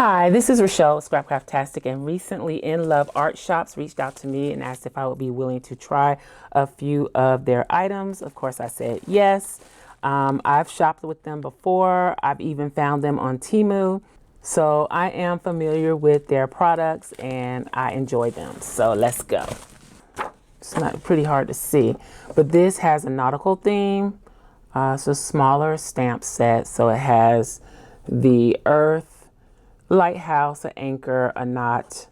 Hi, this is Rachelle Scrapcraftastic, and recently Inloveartshop reached out to me and asked if I would be willing to try a few of their items. Of course, I said yes. I've shopped with them before. I've even found them on Temu. So I am familiar with their products and I enjoy them. So let's go. It's not pretty hard to see, but this has a nautical theme. It's a smaller stamp set. So it has the earth, lighthouse, an anchor, a knot,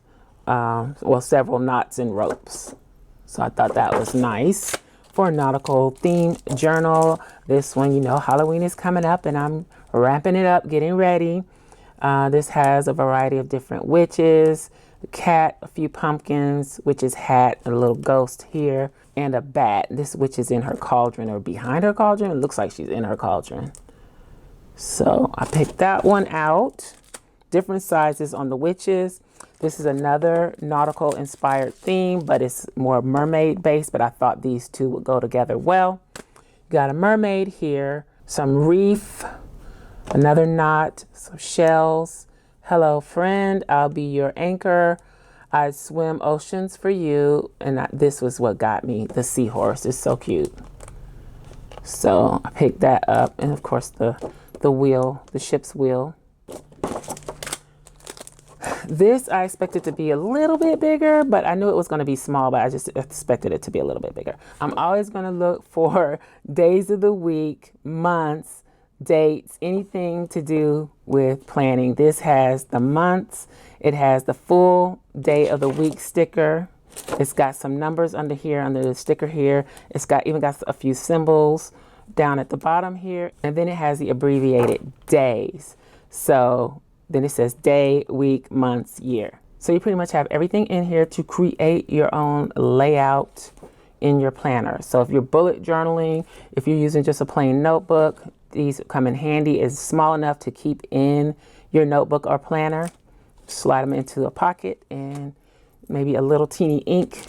well, several knots and ropes. So I thought that was nice for a nautical themed journal. This one, you know, Halloween is coming up and I'm wrapping it up, getting ready. This has a variety of different witches, a cat, a few pumpkins, witch's hat, a little ghost here, and a bat. This witch is in her cauldron or behind her cauldron. It looks like she's in her cauldron. So I picked that one out. Different sizes on the witches. This is another nautical inspired theme, but it's more mermaid based, but I thought these two would go together well. Got a mermaid here, some reef, another knot, some shells. Hello friend, I'll be your anchor. I swim oceans for you. And this was what got me. The seahorse is so cute. So I picked that up. And of course the wheel, the ship's wheel. This I expected to be a little bit bigger, but I knew it was going to be small, but I just expected it to be a little bit bigger. I'm always going to look for days of the week, months, dates, anything to do with planning. This has the months. It has the full day of the week sticker. It's got some numbers under here, under the sticker here. It's even got a few symbols down at the bottom here. And then it has the abbreviated days. So then it says day, week, months, year. So you pretty much have everything in here to create your own layout in your planner. So if you're bullet journaling, if you're using just a plain notebook, these come in handy. It's small enough to keep in your notebook or planner. Slide them into a pocket and maybe a little teeny ink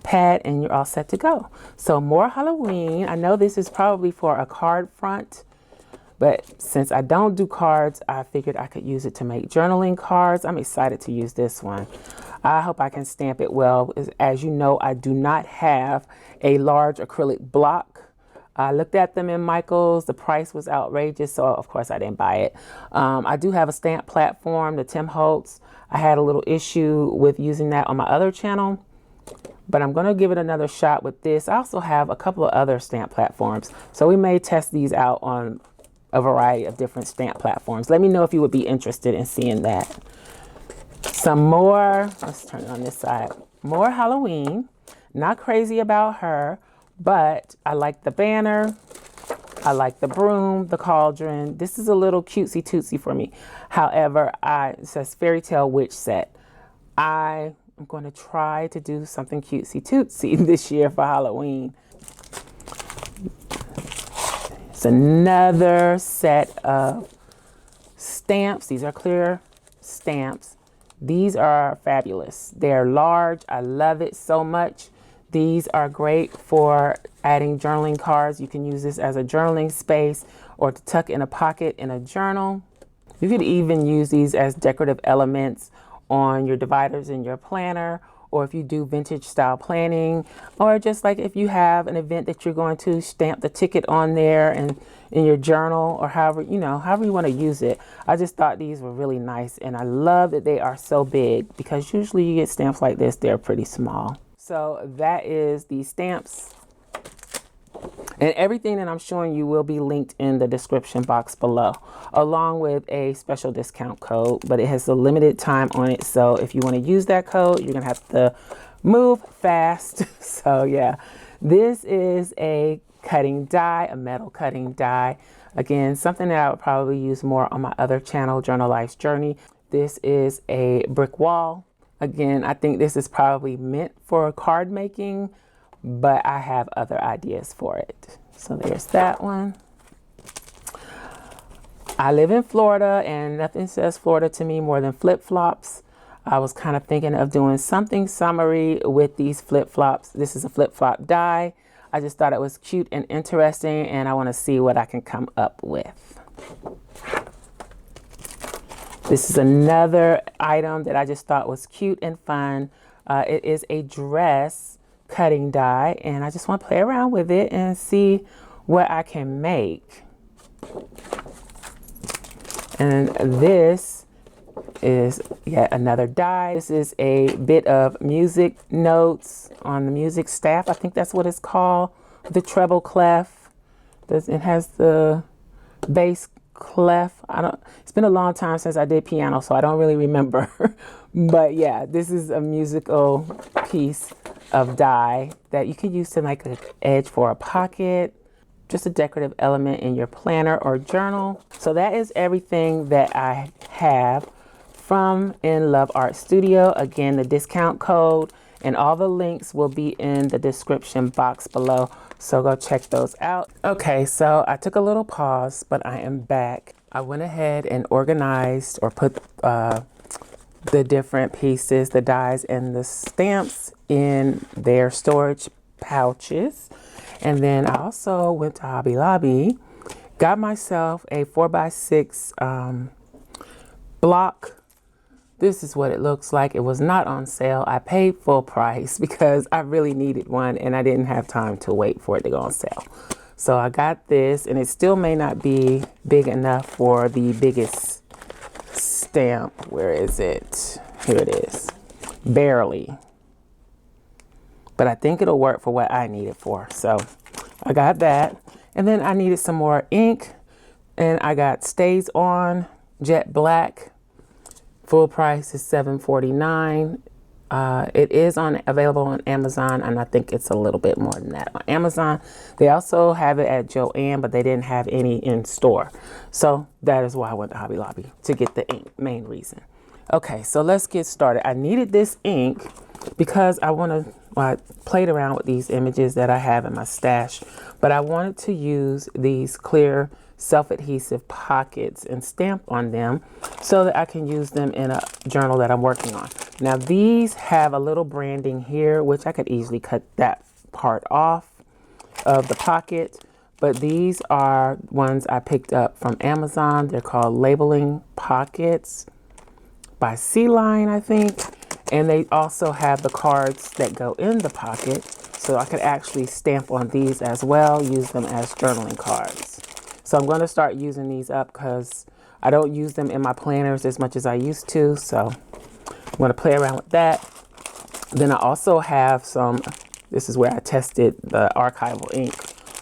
pad and you're all set to go. So more Halloween. I know this is probably for a card front, but since I don't do cards, I figured I could use it to make journaling cards. I'm excited to use this one. I hope I can stamp it well. As you know, I do not have a large acrylic block. I looked at them in Michael's. The price was outrageous, so of course I didn't buy it. I do have a stamp platform, the Tim Holtz. I had a little issue with using that on my other channel, but I'm going to give it another shot with this. I also have a couple of other stamp platforms, so we may test these out on a variety of different stamp platforms. Let me know if you would be interested in seeing that. Some more, let's turn it on this side. More Halloween. Not crazy about her, but I like the banner. I like the broom, the cauldron. This is a little cutesy tootsy for me. However, it says fairy tale witch set. I am going to try to do something cutesy tootsy this year for Halloween. It's another set of stamps. These are clear stamps. These are fabulous. They're large. I love it so much. These are great for adding journaling cards. You can use this as a journaling space or to tuck in a pocket in a journal. You could even use these as decorative elements on your dividers in your planner, or if you do vintage style planning, or just like if you have an event that you're going to, stamp the ticket on there and in your journal, or however you want to use it. I just thought these were really nice, and I love that they are so big, because usually you get stamps like this, they're pretty small. So that is the stamps. And everything that I'm showing you will be linked in the description box below, along with a special discount code, but it has a limited time on it. So if you want to use that code, you're going to have to move fast. So yeah, this is a cutting die, a metal cutting die. Again, something that I would probably use more on my other channel, Journal Life's Journey. This is a brick wall. Again, I think this is probably meant for card making, but I have other ideas for it. So there's that one. I live in Florida, and nothing says Florida to me more than flip-flops. I was kind of thinking of doing something summery with these flip-flops. This is a flip-flop die. I just thought it was cute and interesting, and I want to see what I can come up with. This is another item that I just thought was cute and fun. It is a dress cutting die, and I just want to play around with it and see what I can make. And this is yet another die. This is a bit of music notes on the music staff. I think that's what it's called. The treble clef. It has the bass clef. It's been a long time since I did piano, so I don't really remember. But yeah, this is a musical piece of die that you can use to make an edge for a pocket, just a decorative element in your planner or journal. So that is everything that I have from In Love Art Studio. Again, the discount code and all the links will be in the description box below. So go check those out. Okay, so I took a little pause, but I am back. I went ahead and organized or put the different pieces, the dies and the stamps in their storage pouches. And then I also went to Hobby Lobby, got myself a 4x6 block. This is what it looks like. It was not on sale. I paid full price because I really needed one and I didn't have time to wait for it to go on sale. So I got this, and it still may not be big enough for the biggest stamp. Where is it? Here it is. Barely. But I think it'll work for what I need it for. So I got that. And then I needed some more ink, and I got Stays On Jet Black. Full price is $7.49. It is available on Amazon, and I think it's a little bit more than that on Amazon. They also have it at Joann, but they didn't have any in store. So that is why I went to Hobby Lobby, to get the ink, main reason. Okay, so let's get started. I needed this ink because I played around with these images that I have in my stash, but I wanted to use these clear self-adhesive pockets and stamp on them so that I can use them in a journal that I'm working on. Now these have a little branding here, which I could easily cut that part off of the pocket, but these are ones I picked up from Amazon. They're called labeling pockets by C-Line, I think. And they also have the cards that go in the pocket, so I could actually stamp on these as well, use them as journaling cards. So I'm going to start using these up because I don't use them in my planners as much as I used to. So I'm going to play around with that. Then I also have some, this is where I tested the archival ink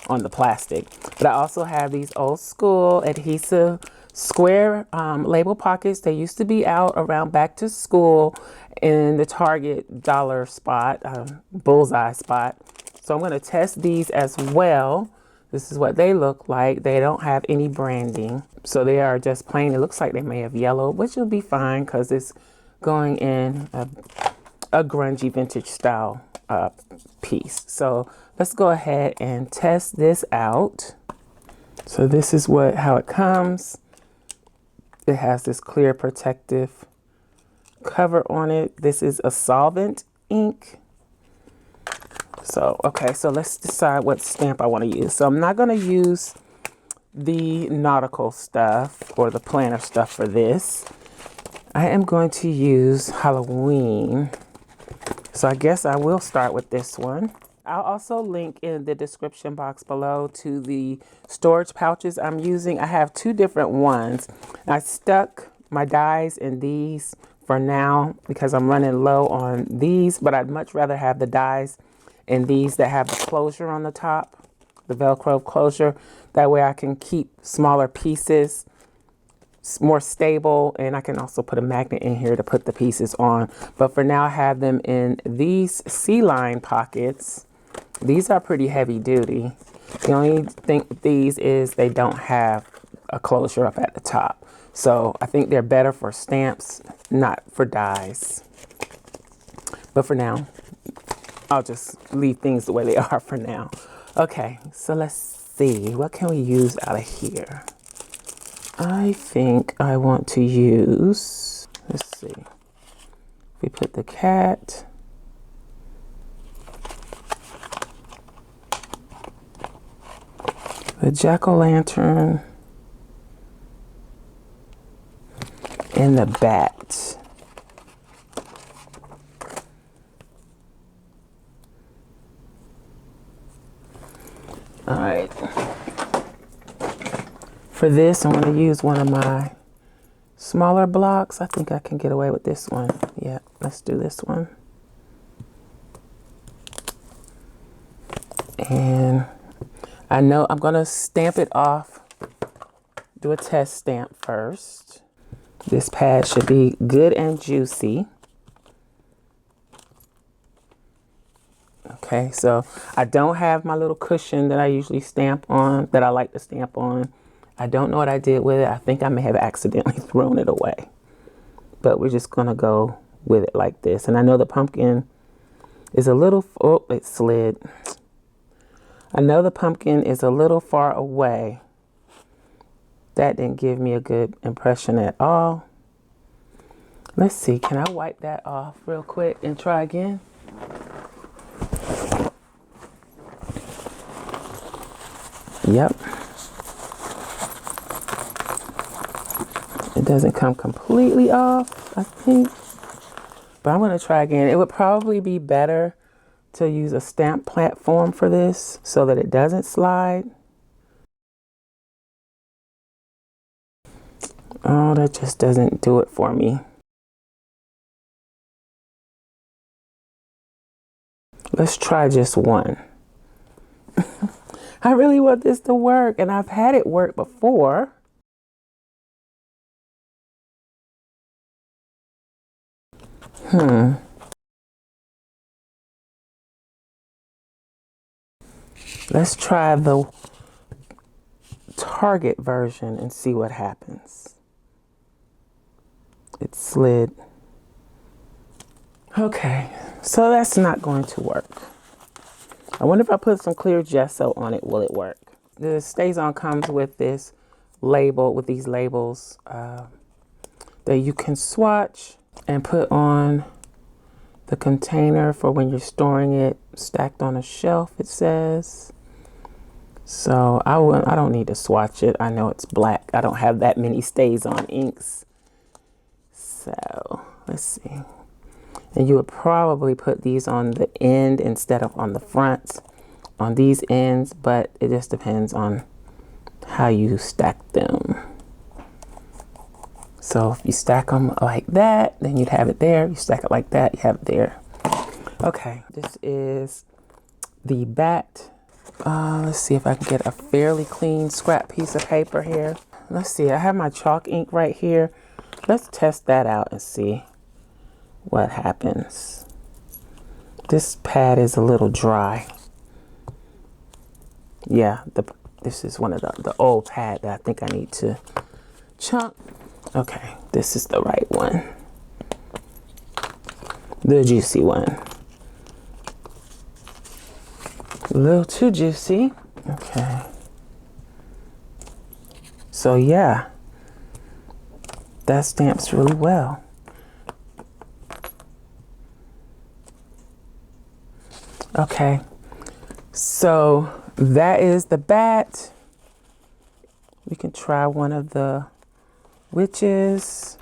on the plastic. But I also have these old school adhesive square label pockets. They used to be out around back to school in the Target dollar spot, bullseye spot. So I'm going to test these as well. This is what they look like. They don't have any branding. So they are just plain. It looks like they may have yellow, which will be fine because it's going in a grungy vintage style piece. So let's go ahead and test this out. So this is how it comes. It has this clear protective cover on it. This is a solvent ink. So, okay, so let's decide what stamp I want to use. So I'm not going to use the nautical stuff or the planner stuff for this. I am going to use Halloween. So I guess I will start with this one. I'll also link in the description box below to the storage pouches I'm using. I have two different ones. I stuck my dies in these for now because I'm running low on these, but I'd much rather have the dies in these that have the closure on the top, the Velcro closure. That way I can keep smaller pieces more stable, and I can also put a magnet in here to put the pieces on. But for now I have them in these C-line pockets. These are pretty heavy duty. The only thing with these is they don't have a closure up at the top. So I think they're better for stamps, not for dies. But for now, I'll just leave things the way they are for now. Okay, so let's see. What can we use out of here? I think I want to use, let's see. We put the cat. The jack-o'-lantern. in the bat. All right. For this, I'm going to use one of my smaller blocks. I think I can get away with this one. Yeah, let's do this one. And I know I'm going to stamp it off. Do a test stamp first. This pad should be good and juicy. Okay, so I don't have my little cushion that I usually stamp on, that I like to stamp on. I don't know what I did with it. I think I may have accidentally thrown it away. But we're just going to go with it like this. And I know the pumpkin is a little, oh, it slid. I know the pumpkin is a little far away. That didn't give me a good impression at all. Let's see, can I wipe that off real quick and try again? Yep. It doesn't come completely off, I think. But I'm going to try again. It would probably be better to use a stamp platform for this so that it doesn't slide. Oh, that just doesn't do it for me. Let's try just one. I really want this to work, and I've had it work before. Let's try the Target version and see what happens. It slid. Okay, so that's not going to work. I wonder if I put some clear gesso on it, will it work? The StazOn comes with this label, with these labels that you can swatch and put on the container for when you're storing it stacked on a shelf, it says. So I don't need to swatch it. I know it's black. I don't have that many StazOn inks. So let's see. And you would probably put these on the end instead of on the front, on these ends, but it just depends on how you stack them. So if you stack them like that, then you'd have it there. You stack it like that, you have it there. Okay, this is the bat. Let's see if I can get a fairly clean scrap piece of paper here. Let's see, I have my chalk ink right here. Let's test that out and see what happens. This pad is a little dry. Yeah, this is one of the old pad that I think I need to chunk. Okay, this is the right one. The juicy one. A little too juicy. Okay. So yeah, that stamps really well. Okay, so that is the bat. We can try one of the witches.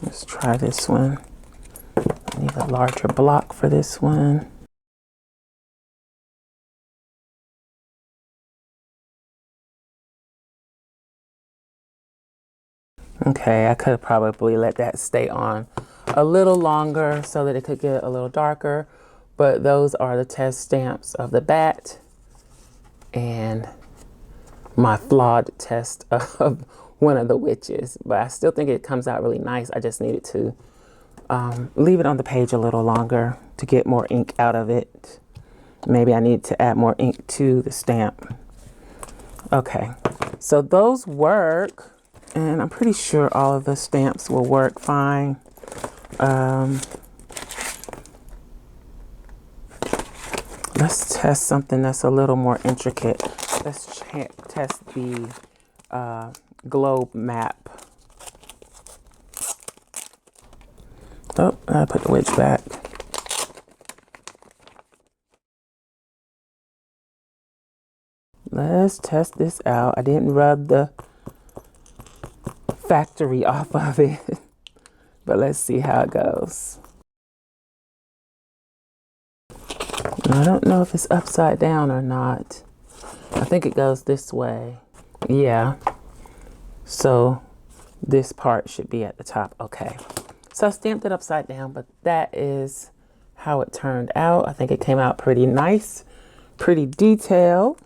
Let's try this one. I need a larger block for this one. Okay, I could probably let that stay on a little longer so that it could get a little darker. But those are the test stamps of the bat and my flawed test of one of the witches. But I still think it comes out really nice. I just needed to leave it on the page a little longer to get more ink out of it. Maybe I need to add more ink to the stamp. Okay, so those work. And I'm pretty sure all of the stamps will work fine. Let's test something that's a little more intricate. Let's test the globe map. Oh, I put the witch back. Let's test this out. I didn't rub the factory off of it. But let's see how it goes. I don't know if it's upside down or not. I think it goes this way. Yeah. So this part should be at the top. Okay. So I stamped it upside down, but that is how it turned out. I think it came out pretty nice, pretty detailed.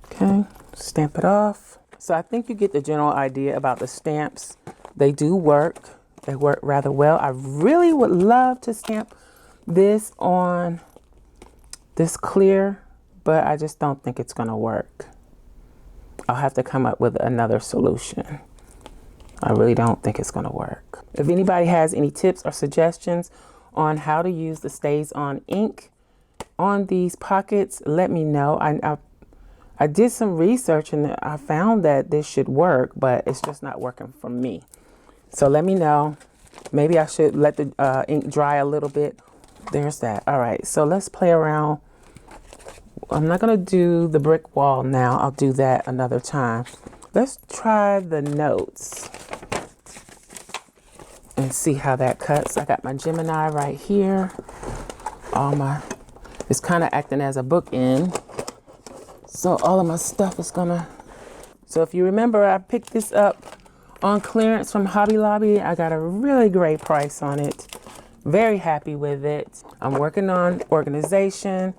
Okay, stamp it off. So I think you get the general idea about the stamps. They do work. They work rather well. I really would love to stamp this on this clear, but I just don't think it's gonna work. I'll have to come up with another solution. I really don't think it's gonna work. If anybody has any tips or suggestions on how to use the Stays On ink on these pockets, let me know. I did some research and I found that this should work, but it's just not working for me. So let me know. Maybe I should let the ink dry a little bit. There's that. All right, so let's play around. I'm not gonna do the brick wall now. I'll do that another time. Let's try the notes and see how that cuts. I got my Gemini right here. It's kind of acting as a bookend. So all of my stuff is gonna, so if you remember, I picked this up on clearance from Hobby Lobby. I got a really great price on it. Very happy with it. I'm working on organization.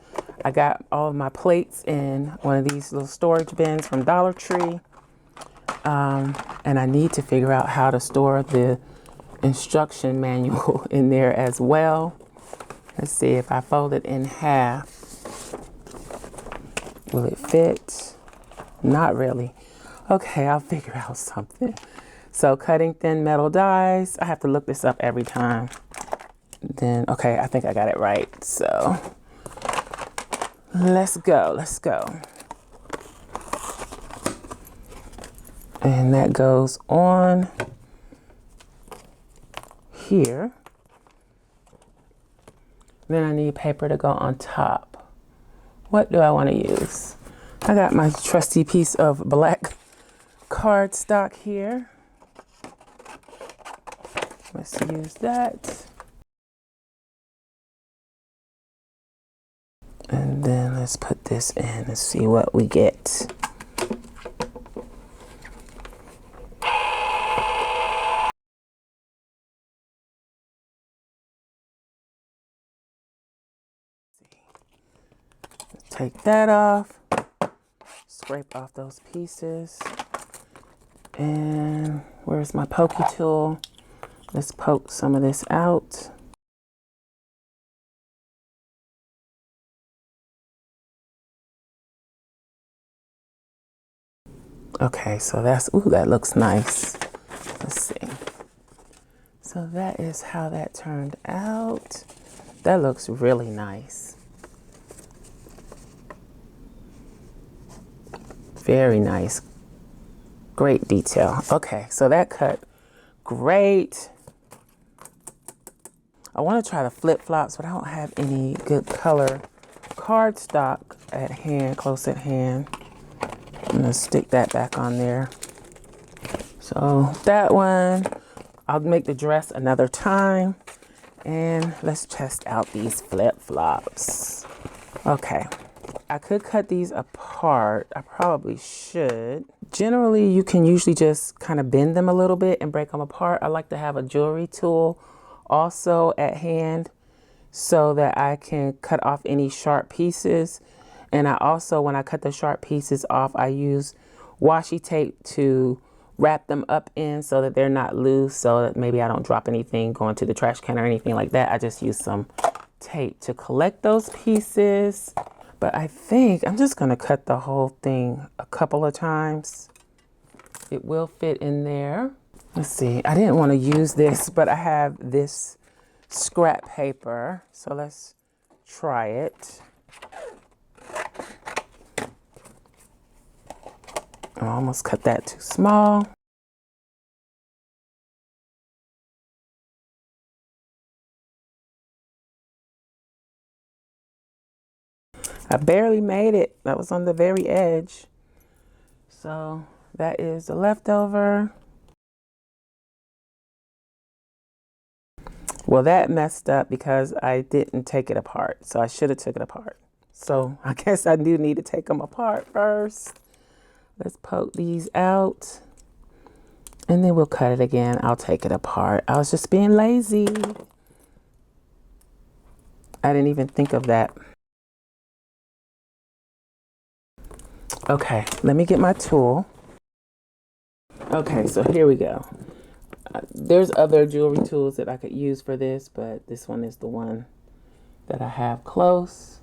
I got all of my plates in one of these little storage bins from Dollar Tree. And I need to figure out how to store the instruction manual in there as well. Let's see if I fold it in half. Will it fit? Not really. Okay, I'll figure out something. So cutting thin metal dies. I have to look this up every time. Then, okay, I think I got it right. So let's go, let's go. And that goes on here. Then I need paper to go on top. What do I want to use? I got my trusty piece of black cardstock here. Let's use that. And then let's put this in and see what we get. Take that off, scrape off those pieces. And where's my pokey tool? Let's poke some of this out. Okay, so that's, ooh, that looks nice. Let's see. So that is how that turned out. That looks really nice. Very nice. Great detail. Okay, so that cut great. I want to try the flip-flops, but I don't have any good color cardstock at hand, close at hand. I'm gonna stick that back on there. So that one, I'll make the dress another time. And let's test out these flip-flops. Okay, I could cut these apart. I probably should. Generally, you can usually just kind of bend them a little bit and break them apart. I like to have a jewelry tool also at hand so that I can cut off any sharp pieces. And I also, when I cut the sharp pieces off, I use washi tape to wrap them up in so that they're not loose, so that maybe I don't drop anything going to the trash can or anything like that. I just use some tape to collect those pieces. But I think I'm just gonna cut the whole thing a couple of times. It will fit in there. Let's see, I didn't want to use this, but I have this scrap paper. So let's try it. I almost cut that too small. I barely made it. That was on the very edge. So that is the leftover. Well, that messed up because I didn't take it apart. So I should have took it apart. So I guess I do need to take them apart first. Let's poke these out. And then we'll cut it again. I'll take it apart. I was just being lazy. I didn't even think of that. Okay, let me get my tool. Okay, so here we go. There's other jewelry tools that I could use for this, but this one is the one that I have close.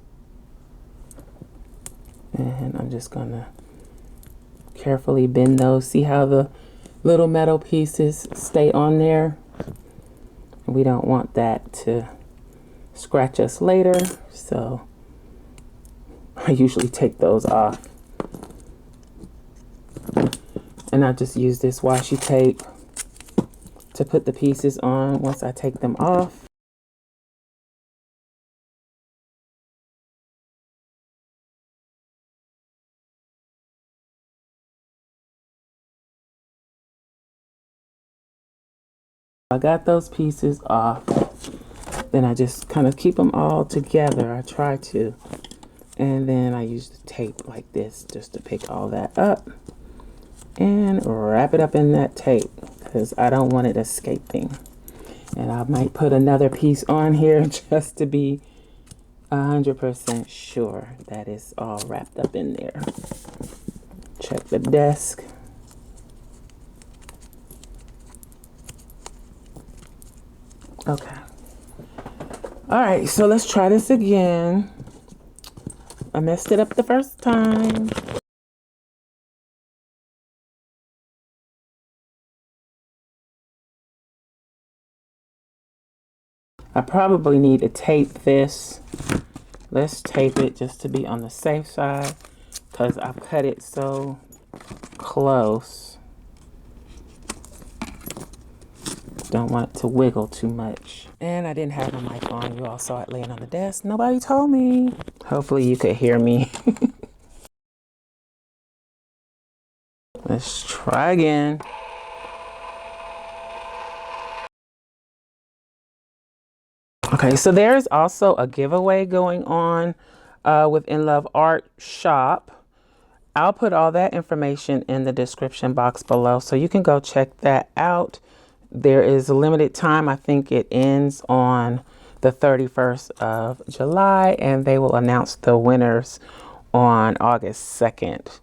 And I'm just gonna carefully bend those. See how the little metal pieces stay on there? We don't want that to scratch us later, so I usually take those off. And I just use this washi tape to put the pieces on once I take them off. I got those pieces off. Then I just kind of keep them all together. I try to. And then I use the tape like this just to pick all that up and wrap it up in that tape because I don't want it escaping. And I might put another piece on here just to be 100% sure that it's all wrapped up in there. Check the desk. Okay. All right, so let's try this again. I messed it up the first time. I probably need to tape this. Let's tape it just to be on the safe side because I've cut it so close. Don't want it to wiggle too much. And I didn't have my mic on. You all saw it laying on the desk. Nobody told me. Hopefully you could hear me. Let's try again. Okay, so there's also a giveaway going on with Inloveartshop. I'll put all that information in the description box below, so you can go check that out. There is a limited time. I think it ends on the 31st of July, and they will announce the winners on August 2nd.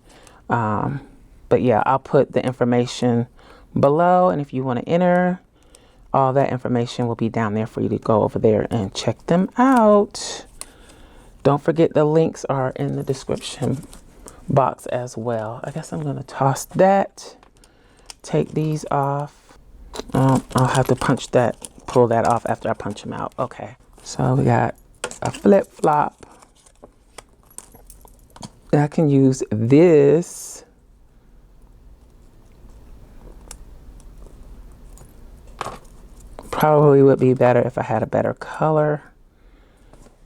But yeah, I'll put the information below, and if you want to enter, all that information will be down there for you to go over there and check them out. Don't forget the links are in the description box as well. I guess I'm going to toss that. Take these off. I'll have to pull that off after I punch them out. Okay. So we got a flip flop. I can use this. Probably would be better if I had a better color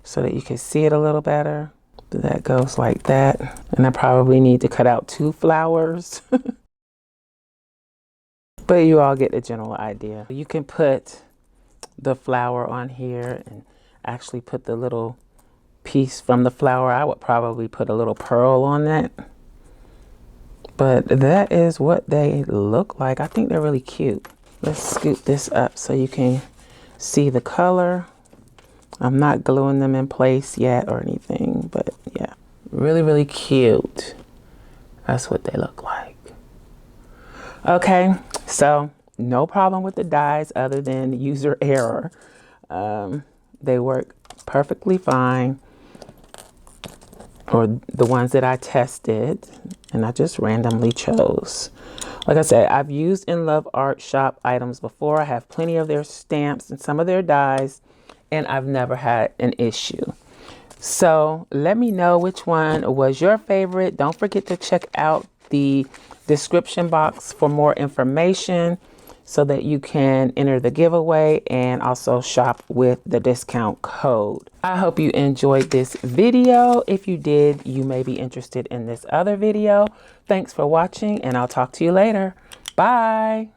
so that you can see it a little better. That goes like that. And I probably need to cut out 2 flowers. But you all get the general idea. You can put the flower on here and actually put the little piece from the flower. I would probably put a little pearl on that. But that is what they look like. I think they're really cute. Let's scoop this up so you can see the color. I'm not gluing them in place yet or anything, but yeah, really, really cute. That's what they look like. Okay, so no problem with the dies other than user error. They work perfectly fine, or the ones that I tested, and I just randomly chose. Like I said, I've used Inloveartshop items before. I have plenty of their stamps and some of their dies, and I've never had an issue. So let me know which one was your favorite. Don't forget to check out the description box for more information so that you can enter the giveaway and also shop with the discount code. I hope you enjoyed this video. If you did, you may be interested in this other video. Thanks for watching, and I'll talk to you later. Bye.